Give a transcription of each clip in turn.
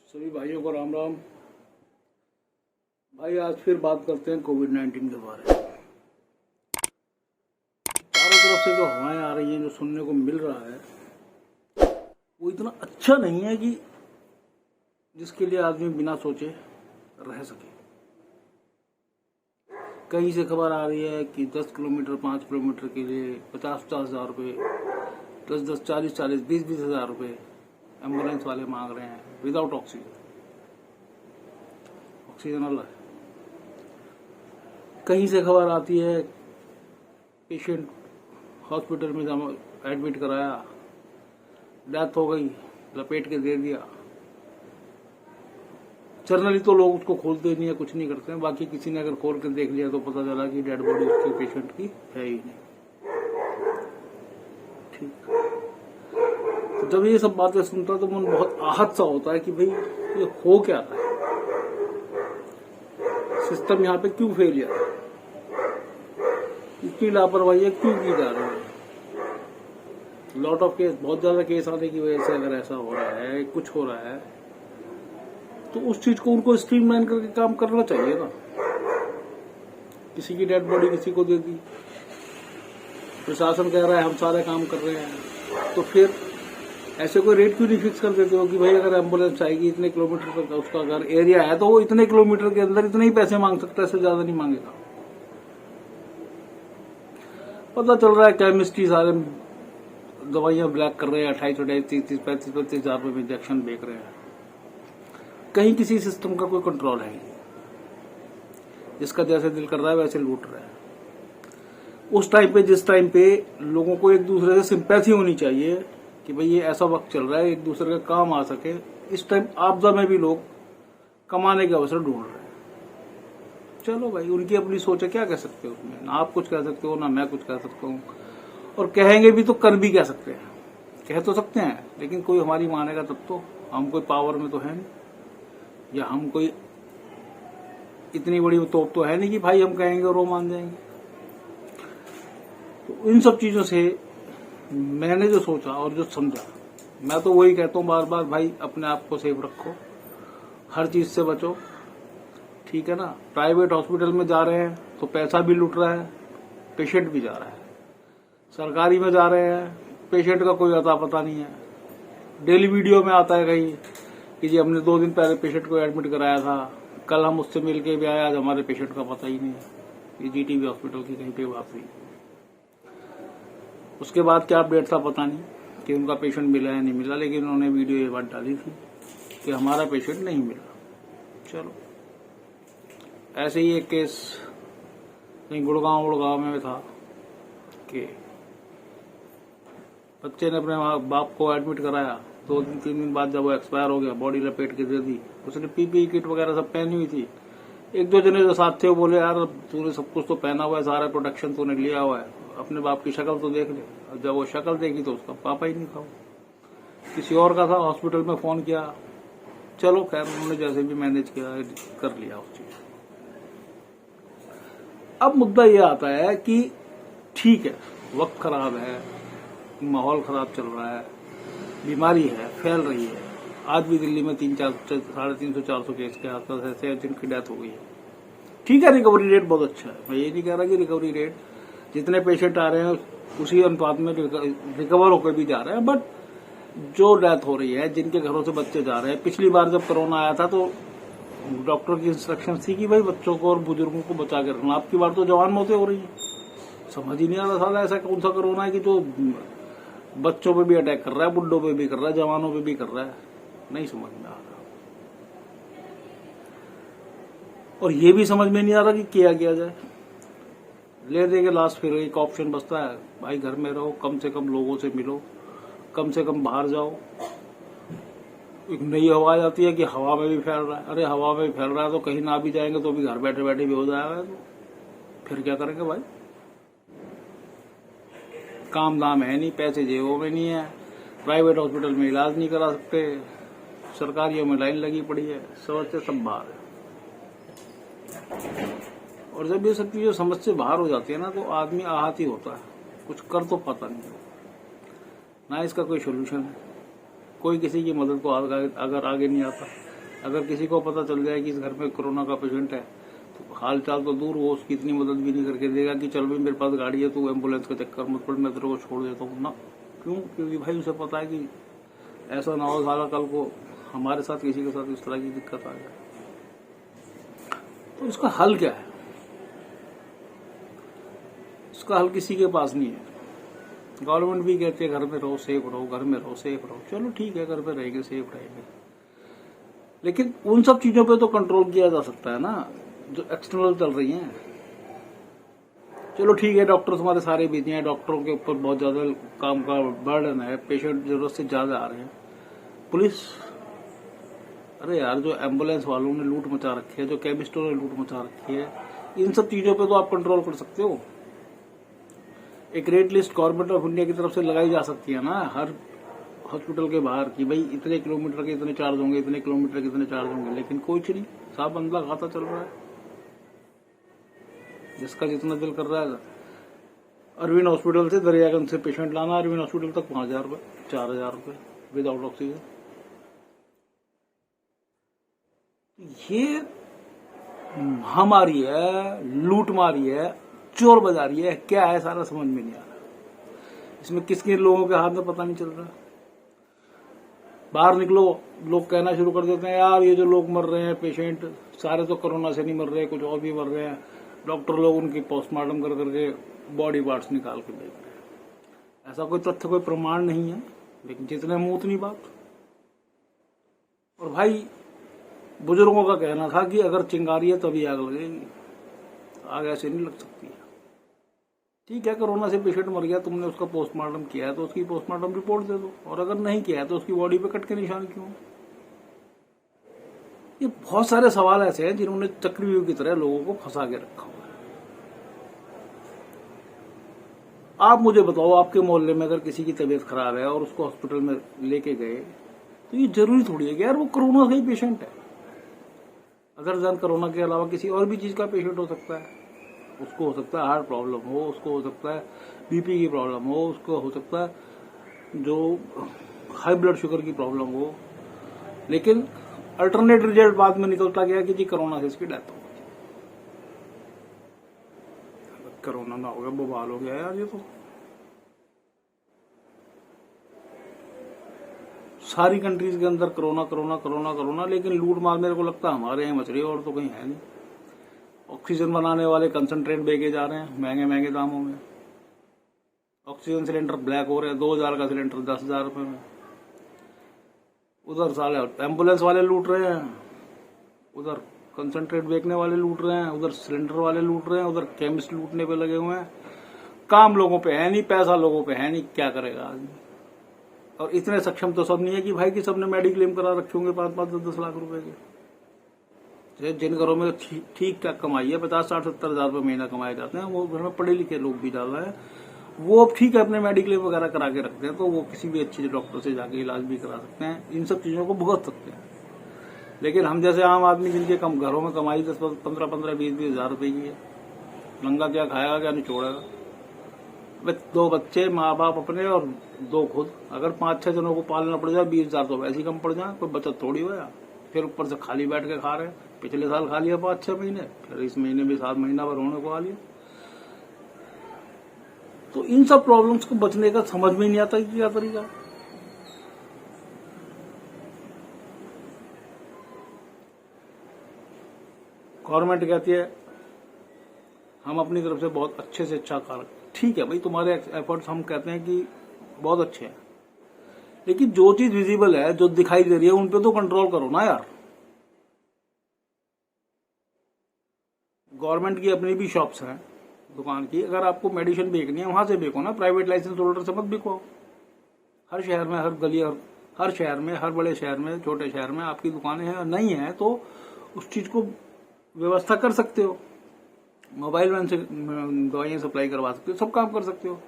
सभी भाइयों को राम राम। भाई आज फिर बात करते हैं कोविड-19 के बारे में। चारों तरफ से जो हवाएं आ रही हैं, जो सुनने को मिल रहा है, वो इतना अच्छा नहीं है कि जिसके लिए आदमी बिना सोचे रह सके। कहीं से खबर आ रही है कि 10 किलोमीटर 5 किलोमीटर के लिए 50-50 हजार रुपये, 10-10, 40-40, 20-20 हजार रुपये एम्बुलेंस वाले मांग रहे हैं विदाउट ऑक्सीजन अलग। कहीं से खबर आती है पेशेंट हॉस्पिटल में एडमिट कराया, डेथ हो गई, लपेट के दे दिया। जनरली तो लोग उसको खोलते नहीं है, कुछ नहीं करते हैं। बाकी किसी ने अगर खोल कर देख लिया तो पता चला कि डेड बॉडी उसके पेशेंट की है ही नहीं। ठीक, तो जब ये सब बातें सुनता तो मन बहुत आहत सा होता है कि भाई ये हो क्या रहा है, सिस्टम यहाँ पे क्यों फेलियर है, इतनी लापरवाही क्यों की जा रही है। लॉट ऑफ केस, बहुत ज्यादा केस आने की वजह से अगर ऐसा हो रहा है, कुछ हो रहा है, तो उस चीज को उनको स्ट्रीमलाइन करके काम करना चाहिए ना। किसी की डेड बॉडी किसी को दे दी, प्रशासन कह रहा है हम सारे काम कर रहे हैं, तो फिर ऐसे कोई रेट क्यों नहीं फिक्स कर देते हो कि भाई अगर एम्बुलेंस आएगी इतने किलोमीटर तक उसका अगर एरिया है तो वो इतने किलोमीटर के अंदर इतने ही पैसे मांग सकता है, इससे ज्यादा नहीं मांगेगा। पता चल रहा है केमिस्ट्री सारे दवाइयां ब्लैक कर रहे हैं, 28-28, 30-30, 35-35 हजार रुपए में इंजेक्शन बेच रहे हैं। कहीं किसी सिस्टम का कोई कंट्रोल है नहीं, जिसका जैसे दिल कर रहा है वैसे लूट रहा है। उस टाइम पे, जिस टाइम पे लोगों को एक दूसरे से सिंपैथी होनी चाहिए कि भाई ये ऐसा वक्त चल रहा है एक दूसरे का काम आ सके, इस टाइम आपदा में भी लोग कमाने के अवसर ढूंढ रहे हैं। चलो भाई, उनकी अपनी सोच है, क्या कह सकते हो उसमें। ना आप कुछ कह सकते हो ना मैं कुछ कह सकता हूँ, और कहेंगे भी तो कर भी कह सकते हैं। कह तो सकते हैं लेकिन कोई हमारी मानेगा तब तो। हम कोई पावर में तो है नहीं, या हम कोई इतनी बड़ी तोप तो है नहीं कि भाई हम कहेंगे और वो मान जाएंगे। तो इन सब चीजों से मैंने जो सोचा और जो समझा, मैं तो वही कहता हूँ बार बार, भाई अपने आप को सेफ रखो, हर चीज से बचो, ठीक है ना। प्राइवेट हॉस्पिटल में जा रहे हैं तो पैसा भी लूट रहा है, पेशेंट भी जा रहा है। सरकारी में जा रहे हैं, पेशेंट का कोई अता पता नहीं है। डेली वीडियो में आता है कहीं कि जी हमने 2 दिन पहले पेशेंट को एडमिट कराया था, कल हम उससे मिलके भी आए, आज हमारे पेशेंट का पता ही नहीं है। ये जीटीबी हॉस्पिटल की कहीं पे बात हुई। उसके बाद क्या अपडेट था पता नहीं कि उनका पेशेंट मिला है नहीं मिला, लेकिन उन्होंने वीडियो ये बात डाली थी कि हमारा पेशेंट नहीं मिला। चलो, ऐसे ही एक केस कहीं गुड़गांव में था कि बच्चे ने अपने बाप को एडमिट कराया, 2-3 दिन बाद जब वो एक्सपायर हो गया, बॉडी लपेट के दे दी। उसने पीपीई किट वगैरह सब पहनी हुई थी। 1-2 जने जो साथ थे वो बोले यार तूने सब कुछ तो पहना हुआ है, सारा प्रोटेक्शन तूने लिया हुआ है, अपने बाप की शक्ल तो देख ले। और जब वो शक्ल देखी तो उसका पापा ही नहीं था, किसी और का था। हॉस्पिटल में फोन किया, चलो खैर उन्होंने जैसे भी मैनेज किया, कर लिया उस चीज। अब मुद्दा ये आता है कि ठीक है, वक्त खराब है, माहौल खराब चल रहा है, बीमारी है, फैल रही है। आज भी दिल्ली में 300-400 केस के आसपास ऐसे हैं जिनकी डेथ हो गई है। ठीक है, रिकवरी रेट बहुत अच्छा है, मैं ये नहीं कह रहा कि रिकवरी रेट जितने पेशेंट आ रहे हैं उसी अनुपात में रिकवर होकर भी जा रहे हैं, बट जो डेथ हो रही है, जिनके घरों से बच्चे जा रहे हैं। पिछली बार जब कोरोना आया था तो डॉक्टर की इंस्ट्रक्शन थी कि भाई बच्चों को और बुजुर्गों को बचा के रखना। आपकी बार तो जवान मौतें हो रही है। समझ ही नहीं आ रहा था ऐसा कौन सा कोरोना है कि जो बच्चों पे भी अटैक कर रहा है, बुड्ढों पे भी कर रहा है, जवानों पे भी कर रहा है। नहीं समझ में आ रहा, और ये भी समझ में नहीं आ रहा कि किया जाए। ले दे के लास्ट फिर एक ऑप्शन बचता है, भाई घर में रहो, कम से कम लोगों से मिलो, कम से कम बाहर जाओ। एक नई हवा आ जाती है कि हवा में भी फैल रहा है। अरे हवा में फैल रहा है तो कहीं ना भी जाएंगे तो भी घर बैठे बैठे भी हो जाएगा, तो फिर क्या करेंगे भाई। काम दाम है नहीं, पैसे जेबों में नहीं है, प्राइवेट हॉस्पिटल में इलाज नहीं करा सकते, सरकारियों में लाइन लगी पड़ी है, समझ से सब बाहर है। और जब ये सब चीजें समझ से बाहर हो जाती है ना, तो आदमी आहत ही होता है, कुछ कर तो पाता नहीं ना। इसका कोई सोल्यूशन है, कोई किसी की मदद को अगर आगे नहीं आता। अगर किसी को पता चल जाए कि इस घर में कोरोना का पेशेंट है तो हाल चाल तो दूर, वो उसकी इतनी मदद भी नहीं करके देगा कि चल भाई मेरे पास गाड़ी है, तू एम्बुलेंस का चक्कर मत पड़, मैं तेरे को छोड़ देता हूँ ना। क्यों? क्योंकि भाई उसे पता है कि ऐसा ना हो साला कल को हमारे साथ किसी के साथ इस तरह की दिक्कत आ जाए। तो इसका हल क्या है? इसका हल किसी के पास नहीं है। गवर्नमेंट भी कहती है घर में रहो, सेफ रहो, घर में रहो, सेफ रहो। चलो ठीक है, घर में रहेंगे, सेफ रहेंगे, लेकिन उन सब चीजों पे तो कंट्रोल किया जा सकता है ना जो एक्सटर्नल चल रही हैं। चलो ठीक है, डॉक्टर हमारे सारे बिजी हैं, डॉक्टरों के ऊपर बहुत ज्यादा काम का बर्डन है, पेशेंट जरूरत से ज्यादा आ रहे हैं। पुलिस, अरे यार जो एम्बुलेंस वालों ने लूट मचा रखी है, जो केमिस्टों ने लूट मचा रखी है, इन सब चीजों पे तो आप कंट्रोल कर सकते हो। एक rate list government of India की तरफ से लगाई जा सकती है ना हर हॉस्पिटल के बाहर कि भाई इतने किलोमीटर के इतने चार्ज होंगे, इतने किलोमीटर के इतने चार्ज होंगे, लेकिन कुछ नहीं, साफ बंदला खाता चल रहा है, जिसका जितना दिल कर रहा है। अरविंद हॉस्पिटल से दरियागंज से पेशेंट लाना, अरविंद हॉस्पिटल तक 5,000 रुपए, 4,000 रुपए विदाउट ऑक्सीजन। ये महामारी है, लूट मारी है, चोर बाजारी है, क्या है सारा समझ में नहीं आ रहा। इसमें किस किन लोगों के हाथ में पता नहीं चल रहा। बाहर निकलो, लोग कहना शुरू कर देते हैं यार ये जो लोग मर रहे हैं पेशेंट, सारे तो कोरोना से नहीं मर रहे, कुछ और भी मर रहे हैं। डॉक्टर लोग उनकी पोस्टमार्टम कर करके बॉडी पार्ट्स निकाल के बेच रहे हैं। ऐसा कोई तथ्य, कोई प्रमाण नहीं है, लेकिन जितने मुंह उतनी बात। और भाई बुजुर्गों का कहना था कि अगर चिंगारी है तभी आग लगेगी, आग ऐसे नहीं लग सकती है। ठीक है, कोरोना से पेशेंट मर गया, तुमने उसका पोस्टमार्टम किया है तो उसकी पोस्टमार्टम रिपोर्ट दे दो, और अगर नहीं किया है तो उसकी बॉडी पे कट के निशान क्यों? ये बहुत सारे सवाल ऐसे हैं जिन्होंने चक्रव्यूह की तरह लोगों को फंसा के रखा हुआ है। आप मुझे बताओ, आपके मोहल्ले में अगर किसी की तबीयत खराब है और उसको हॉस्पिटल में लेके गए तो ये जरूरी थोड़ी है कि यार वो कोरोना का ही पेशेंट है। अगर जन कोरोना के अलावा किसी और भी चीज का पेशेंट हो सकता है, उसको हो सकता है हार्ट प्रॉब्लम हो, उसको हो सकता है बीपी की प्रॉब्लम हो, उसको हो सकता है जो हाई ब्लड शुगर की प्रॉब्लम हो, लेकिन अल्टरनेट रिजल्ट बाद में निकलता गया कि जी कोरोना से इसकी डेथ हो गई। कोरोना ना हो गया, बवाल हो गया यार। ये तो सारी कंट्रीज के अंदर कोरोना कोरोना कोरोना कोरोना, लेकिन लूट मार मेरे को लगता है हमारे यहाँ मच रही है, और तो कहीं है नहीं। ऑक्सीजन बनाने वाले कंसंट्रेट बेचे जा रहे हैं महंगे महंगे दामों में। ऑक्सीजन सिलेंडर ब्लैक हो रहे हैं, 2,000 का सिलेंडर 10,000 रुपए में। उधर साले एम्बुलेंस वाले लूट रहे हैं, उधर कंसंट्रेट बेचने वाले लूट रहे हैं, उधर सिलेंडर वाले लूट रहे हैं, उधर केमिस्ट लूटने पे लगे हुए हैं। काम लोगों पे है नहीं, पैसा लोगों पे है नहीं, क्या करेगा आदमी? और इतने सक्षम तो सब नहीं है कि भाई कि सबने मेडिक्लेम करा रखे होंगे 5-5, 10-10 लाख रुपए के। जिन घरों में ठीक ठाक कमाई है, 50, 60, 70 हजार रुपए महीना कमाए जाते हैं, वो घर में पढ़े लिखे लोग भी ज्यादा है, वो अब ठीक है अपने मेडिक्लेम वगैरह करा के रखते हैं, तो वो किसी भी अच्छे डॉक्टर से जाके इलाज भी करा सकते हैं, इन सब चीजों को भुगत सकते हैं। लेकिन हम जैसे आम आदमी जिनके कम घरों में कमाई 10, 15, 20 हजार रुपए की है, नंगा क्या खाएगा क्या निचोड़ेगा? 2 बच्चे, माँ बाप अपने और 2 खुद, अगर 5-6 जनों को पालना पड़ जाए 20,000 तो वैसे ही कम पड़ जाए, कोई बचत थोड़ी हो यार। फिर ऊपर से खाली बैठ के खा रहे हैं, पिछले साल खा लिया 5-6 महीने, फिर इस महीने भी 7 महीना भर होने को आ लिया। तो इन सब प्रॉब्लम्स को बचने का समझ में नहीं आता कि क्या तरीका। गवर्नमेंट कहती है हम अपनी तरफ से बहुत अच्छे से अच्छा कार्य, ठीक है भाई, तुम्हारे एफर्ट्स हम कहते हैं कि बहुत अच्छे हैं, लेकिन जो चीज विजिबल है, जो दिखाई दे रही है, उन पे तो कंट्रोल करो ना यार। गवर्नमेंट की अपनी भी शॉप्स हैं दुकान की, अगर आपको मेडिसिन बेचनी है वहां से बेचो ना, प्राइवेट लाइसेंस होल्डर से मत बिकवाओ। हर शहर में, हर गली, हर शहर में, हर बड़े शहर में, छोटे शहर में आपकी दुकानें हैं, नहीं है तो उस चीज को व्यवस्था कर सकते हो। मोबाइल वैन से दवाइयां सप्लाई करवा सकते हो, सब काम कर सकते हो।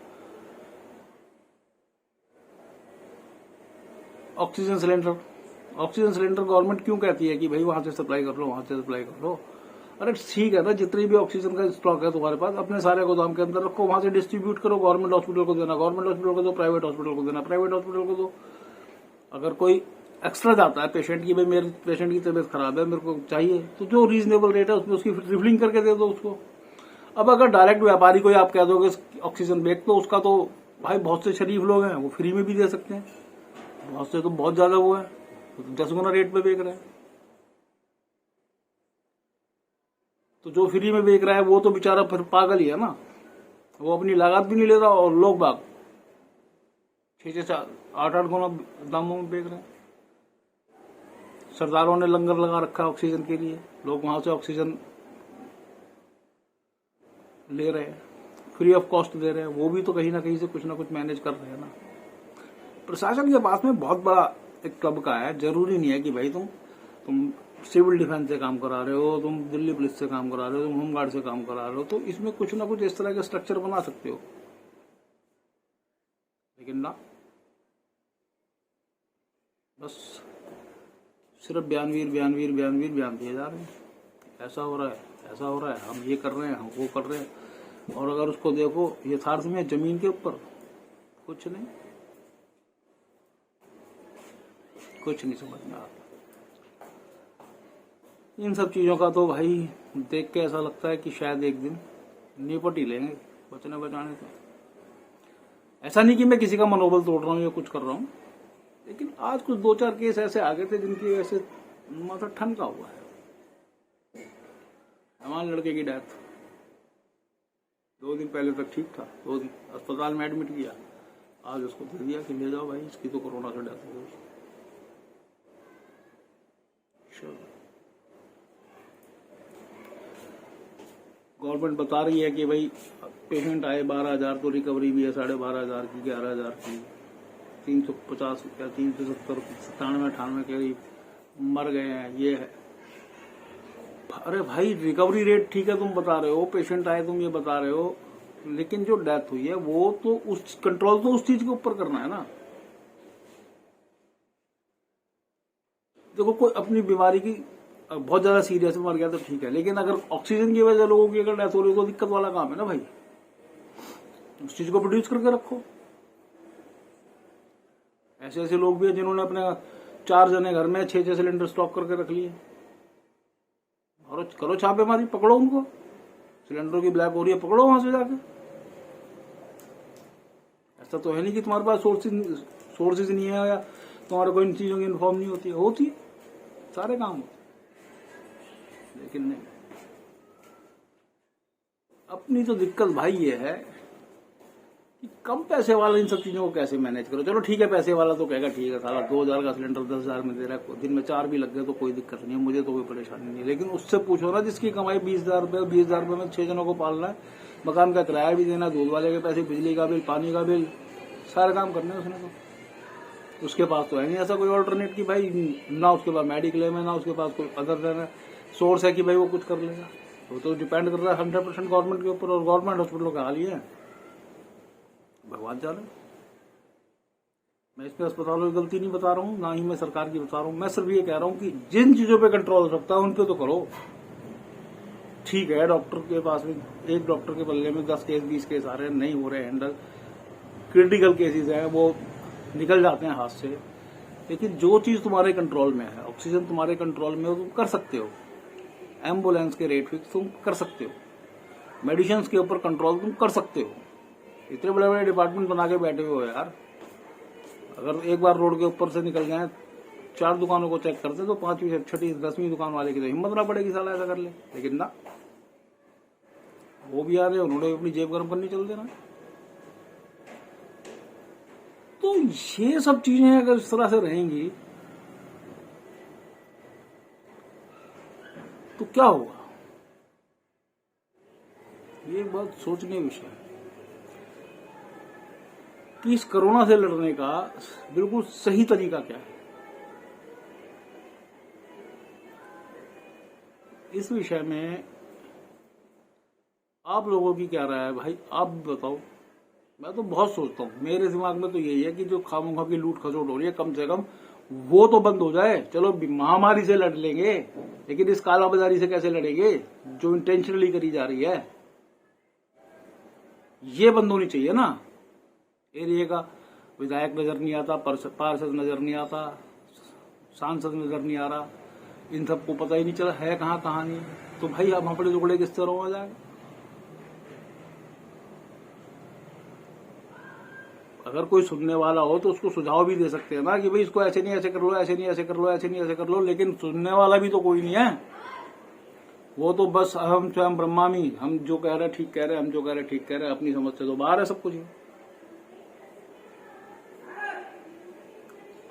ऑक्सीजन सिलेंडर गवर्नमेंट क्यों कहती है कि भाई वहां से सप्लाई कर लो, वहां से सप्लाई कर लो? अरे ठीक है ना, जितनी भी ऑक्सीजन का स्टॉक है तुम्हारे पास, अपने सारे गोदाम के अंदर रखो, वहां से डिस्ट्रीब्यूट करो, गवर्नमेंट हॉस्पिटल को देना, गवर्नमेंट हॉस्पिटल को दो, प्राइवेट हॉस्पिटल को देना, प्राइवेट हॉस्पिटल को दो। अगर कोई एक्स्ट्रा जाता है पेशेंट की, भाई मेरे पेशेंट की तबीयत खराब है, मेरे को चाहिए, तो जो रीजनेबल रेट है उसमें उसकी रिफिलिंग करके दे दो उसको। अब अगर डायरेक्ट व्यापारी को आप कह दोगे ऑक्सीजन बेच, तो उसका तो भाई बहुत से शरीफ लोग हैं वो फ्री में भी दे सकते हैं, बहुत से तो बहुत ज्यादा वो है, तो 10 गुना रेट पे बेच रहे हैं। तो जो फ्री में बेच रहा है वो तो बेचारा फिर पागल ही है ना, वो अपनी लागत भी नहीं ले रहा, और लोग बाग 6-6 8-8 गुना दामों में बेच रहे हैं। सरदारों ने लंगर लगा रखा है ऑक्सीजन के लिए, लोग वहां से ऑक्सीजन ले रहे हैं, फ्री ऑफ कॉस्ट दे रहे हैं, वो भी तो कहीं ना कहीं से कुछ ना कुछ मैनेज कर रहे हैं ना। प्रशासन के पास में बहुत बड़ा एक तबका है, जरूरी नहीं है कि भाई तुम सिविल डिफेंस से काम करा रहे हो, तुम दिल्ली पुलिस से काम करा रहे हो, तुम होमगार्ड से काम करा रहे हो, तो इसमें कुछ ना कुछ इस तरह का स्ट्रक्चर बना सकते हो, लेकिन ना, बस सिर्फ बयान दिए जा रहे हैं, ऐसा हो रहा है, ऐसा हो रहा है, हम ये कर रहे हैं, हम वो कर रहे हैं, और अगर उसको देखो यथार्थ में जमीन के ऊपर कुछ नहीं समझ में आता। इन सब चीजों का तो भाई देख के ऐसा लगता है कि शायद एक दिन निपट ही लेंगे बचने बचाने से। ऐसा नहीं कि मैं किसी का मनोबल तोड़ रहा हूँ या कुछ कर रहा हूँ, लेकिन आज कुछ 2-4 केस ऐसे आ गए थे जिनकी ऐसे माथा ठनका हुआ है। हमारे लड़के की डेथ 2 दिन पहले तक ठीक था, 2 दिन अस्पताल में एडमिट किया, आज उसको दे दिया कि ले जाओ भाई, इसकी तो कोरोना से डेथ हो गई। गवर्नमेंट बता रही है कि भाई पेशेंट आए 12,000, तो रिकवरी भी है 12,500 की, 11,000 की, 350 या 370 97-98 के मर गए हैं, ये है। अरे भाई रिकवरी रेट ठीक है तुम बता रहे हो, पेशेंट आए तुम ये बता रहे हो, लेकिन जो डेथ हुई है वो तो उस कंट्रोल तो उस चीज के ऊपर करना है ना। देखो कोई अपनी बीमारी की बहुत ज्यादा सीरियस मर गया तो ठीक है, लेकिन अगर ऑक्सीजन की वजह से लोगों की अगर डेथ हो रही है तो दिक्कत वाला काम है ना भाई, उस चीज को प्रोड्यूस करके रखो। ऐसे ऐसे लोग भी हैं जिन्होंने अपने 4 जने घर में 6-6 सिलेंडर स्टॉक करके रख लिए, और करो छापेमारी, पकड़ो उनको, सिलेंडरों की ब्लैक हो रही है पकड़ो वहां से जाके। ऐसा तो है नहीं कि तुम्हारे पास सोर्सेज नहीं है या तुम्हारे को इन चीजों की इन्फॉर्म नहीं होती है, सारे काम होते, लेकिन नहीं। अपनी तो दिक्कत भाई ये है कि कम पैसे वाला इन सब चीजों को कैसे मैनेज करो। चलो ठीक है, पैसे वाला तो कहेगा ठीक है साला 2,000 का सिलेंडर 10,000 में दे रहा है, दिन में 4 भी लग गए तो कोई दिक्कत नहीं है, मुझे तो कोई परेशानी नहीं। लेकिन उससे पूछो ना जिसकी कमाई 20,000 रुपये, 20,000 रुपये में 6 जनों को पालना है, मकान का किराया भी देना, दूध वाले के पैसे, बिजली का बिल, पानी का बिल, सारे काम करने हैं उसने। तो उसके पास तो है नहीं ऐसा कोई ऑल्टरनेट कि भाई ना उसके पास मेडिक्लेम है, ना उसके पास कोई अदर सोर्स है कि भाई वो कुछ कर लेगा। वो तो डिपेंड कर रहा है 100% गवर्नमेंट के ऊपर, और गवर्नमेंट हॉस्पिटलों का हाल ही है भगवान जाने। मैं इसमें अस्पतालों की गलती नहीं बता रहा हूँ, ना ही मैं सरकार की बता रहा हूँ, मैं सिर्फ ये कह रहा हूँ कि जिन चीजों पे कंट्रोल हो सकता है उन पे तो करो। ठीक है, डॉक्टर के पास में एक डॉक्टर के बल्ले में 10 केस 20 केस आ रहे हैं, नहीं हो रहे हैंडल, क्रिटिकल केसेस हैं वो निकल जाते हैं हाथ से, लेकिन जो चीज तुम्हारे कंट्रोल में है, ऑक्सीजन तुम्हारे कंट्रोल में हो, तुम कर सकते हो। एम्बुलेंस के रेट फिक्स तुम कर सकते हो, मेडिसिन के ऊपर कंट्रोल तुम कर सकते हो। इतने बड़े बड़े डिपार्टमेंट बना के बैठे हुए हो यार। अगर एक बार रोड के ऊपर से निकल जाए, 4 दुकानों को चेक करते तो 5वीं 6ठी 10वीं दुकान वाले की तो हिम्मत ना पड़ेगी साला ऐसा कर ले, लेकिन ना, वो भी आ रहे, उन्होंने अपनी जेब गर्म करनी चल देना। तो ये सब चीजें अगर इस तरह से रहेंगी तो क्या होगा, ये बहुत सोचने विषय है कि इस कोरोना से लड़ने का बिल्कुल सही तरीका क्या है। इस विषय में आप लोगों की क्या राय है भाई, आप बताओ। मैं तो बहुत सोचता हूँ, मेरे दिमाग में तो यही है कि जो खामोखा की लूट खसोट हो रही है कम से कम वो तो बंद हो जाए। चलो महामारी से लड़ लेंगे, लेकिन इस कालाबाजारी से कैसे लड़ेंगे जो इंटेंशनली करी जा रही है, ये बंद होनी चाहिए ना। एरिया का विधायक नजर नहीं आता, पार्षद नजर नहीं आता, सांसद नजर नहीं आ रहा, इन सबको पता ही नहीं चला है कहाँ कहानी। तो भाई अब हमारे टुकड़े किस तरह हो जाए। अगर कोई सुनने वाला हो तो उसको सुझाव भी दे सकते हैं ना कि भाई इसको ऐसे नहीं ऐसे कर लो, ऐसे नहीं ऐसे कर लो, ऐसे नहीं ऐसे कर लो, लेकिन सुनने वाला भी तो कोई नहीं है। वो तो बस हम स्वयं ब्रह्मामी, हम जो कह रहे हैं ठीक कह रहे हैं, हम जो कह रहे हैं ठीक कह रहे हैं, अपनी समझ से तो बाहर है सब कुछ।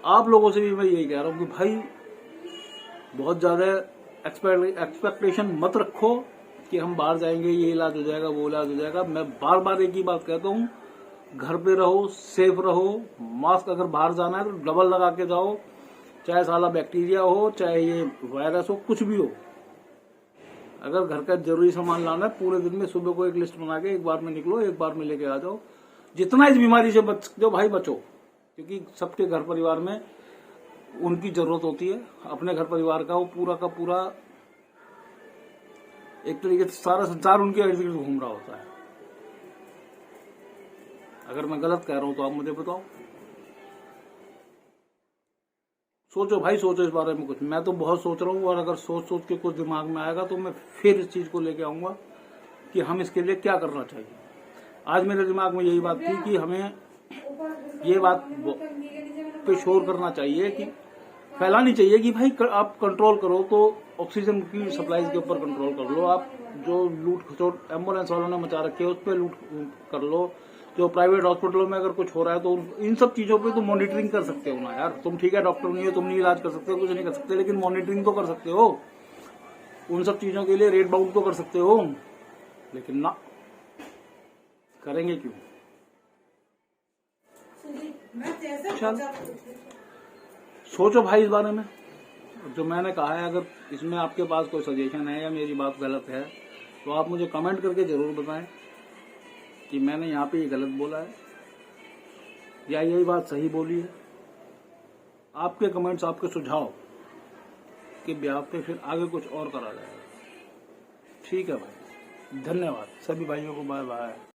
आप लोगों से भी मैं यही कह रहा हूं कि भाई बहुत ज्यादा एक्सपेक्टेशन मत रखो कि हम बाहर जाएंगे ये इलाज हो जाएगा वो इलाज हो जाएगा। मैं बार बार एक ही बात कहता हूं, घर पे रहो, सेफ रहो, मास्क अगर बाहर जाना है तो डबल लगा के जाओ, चाहे साला बैक्टीरिया हो, चाहे ये वायरस हो, कुछ भी हो। अगर घर का जरूरी सामान लाना है, पूरे दिन में सुबह को एक लिस्ट बना के एक बार में निकलो, एक बार में लेके आ जाओ। जितना इस बीमारी से बच सकते हो भाई बचो, क्योंकि सबके घर परिवार में उनकी जरूरत होती है। अपने घर परिवार का वो पूरा का पूरा एक तरीके से सारा संसार उनके इर्द गिर्द घूम रहा होता है। अगर मैं गलत कह रहा हूं तो आप मुझे बताओ। सोचो भाई, सोचो इस बारे में कुछ। मैं तो बहुत सोच रहा हूँ, और अगर सोच सोच के कुछ दिमाग में आएगा तो मैं फिर इस चीज को लेके आऊंगा कि हम इसके लिए क्या करना चाहिए। आज मेरे दिमाग में यही बात थी कि हमें ये बात पे शोर करना चाहिए, कि फैलानी चाहिए कि भाई आप कंट्रोल करो तो ऑक्सीजन की सप्लाई के ऊपर कंट्रोल कर लो। आप जो लूट खसोट एम्बुलेंस वालों ने मचा रखी है उस पर लूट कर लो। जो प्राइवेट हॉस्पिटलों में अगर कुछ हो रहा है तो इन सब चीजों पे तो मॉनिटरिंग कर सकते हो ना यार। तुम ठीक है डॉक्टर नहीं हो, तुम नहीं इलाज कर सकते हो, कुछ नहीं कर सकते, लेकिन मॉनिटरिंग तो कर सकते हो। उन सब चीजों के लिए रेट बाउंड तो कर सकते हो, लेकिन ना करेंगे क्यों। चल सोचो भाई इस बारे में। जो मैंने कहा है, अगर इसमें आपके पास कोई सजेशन है या मेरी बात गलत है तो आप मुझे कमेंट करके जरूर बताएं कि मैंने यहाँ पे ये गलत बोला है या यही बात सही बोली है। आपके कमेंट्स, आपके सुझाव के ब्याह पे फिर आगे कुछ और करा जाएगा। ठीक है भाई, धन्यवाद सभी भाइयों को, बाय बाय।